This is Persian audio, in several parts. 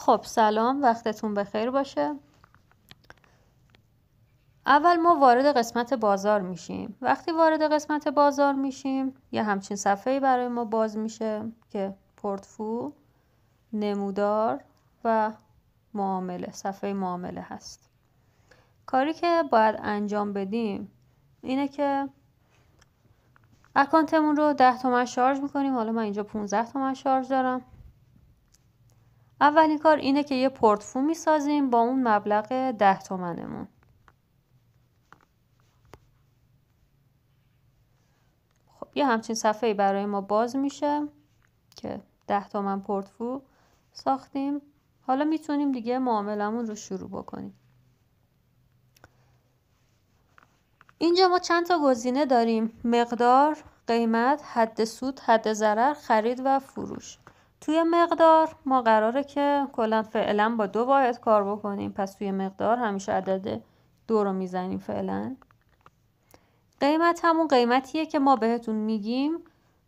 خب سلام، وقتتون بخیر باشه. اول ما وارد قسمت بازار میشیم. وقتی وارد قسمت بازار میشیم یه همچین صفحه‌ای برای ما باز میشه که پورتفو، نمودار و معامله، صفحه معامله هست. کاری که باید انجام بدیم اینه که اکانتمون رو 10 تومن شارژ میکنیم. حالا من اینجا 15 تومن شارژ دارم. اولین کار اینه که یه پورتفو میسازیم با اون مبلغ 10 تومنمون. خب یه همچین صفحه‌ای برای ما باز میشه که 10 تومن پورتفو ساختیم. حالا میتونیم دیگه معاملمون رو شروع بکنیم. اینجا ما چند تا گزینه داریم: مقدار، قیمت، حد سود، حد ضرر، خرید و فروش. توی مقدار ما قراره که کلا فعلا با 2 واحد کار بکنیم، پس توی مقدار همیشه عدد 2 رو میزنیم فعلا. قیمت همون قیمتیه که ما بهتون میگیم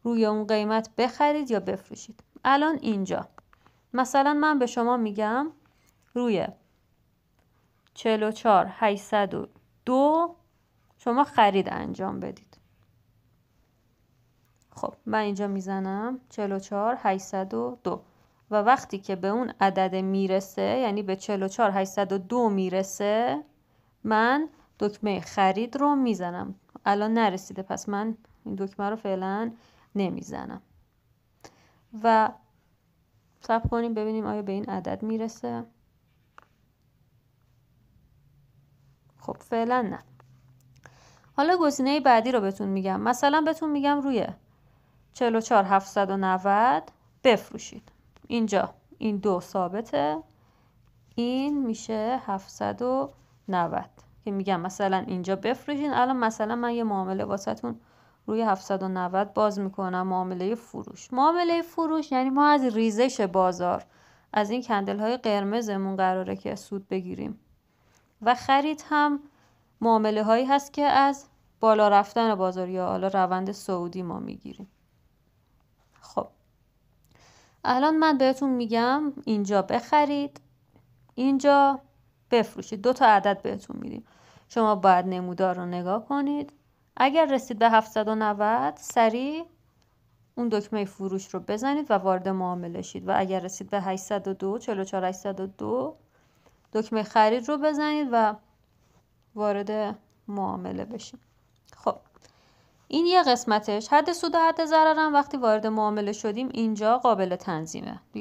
روی اون قیمت بخرید یا بفروشید. الان اینجا مثلا من به شما میگم روی 44802 شما خرید انجام بدید. خب من اینجا میزنم 44802 و وقتی که به اون عدد میرسه، یعنی به 44802 میرسه، من دکمه خرید رو میزنم. الان نرسیده پس من این دکمه رو فعلا نمیزنم و صبر کنیم ببینیم آیا به این عدد میرسه. خب فعلا نه. حالا گزینه بعدی رو بهتون میگم. مثلا بهتون میگم روی 44790 بفروشید. اینجا این 2 ثابته، این میشه 790 که میگم مثلا اینجا بفروشین. الان مثلا من یه معامله واسهتون روی 790 باز میکنم، معامله فروش. معامله فروش یعنی ما از ریزش بازار، از این کندل های قرمزمون قراره که سود بگیریم. و خرید هم معامله هایی هست که از بالا رفتن بازار یا حالا روند صعودی ما میگیریم. خب الان من بهتون میگم اینجا بخرید، اینجا بفروشید. 2 تا عدد بهتون میدیم. شما باید نمودار رو نگاه کنید. اگر رسید به 790 سریع اون دکمه فروش رو بزنید و وارد معامله شید. و اگر رسید به 802 44802 دکمه خرید رو بزنید و وارد معامله بشید. خب این یه قسمتش. حد سود و حد ضرر هم وقتی وارد معامله شدیم اینجا قابل تنظیمه.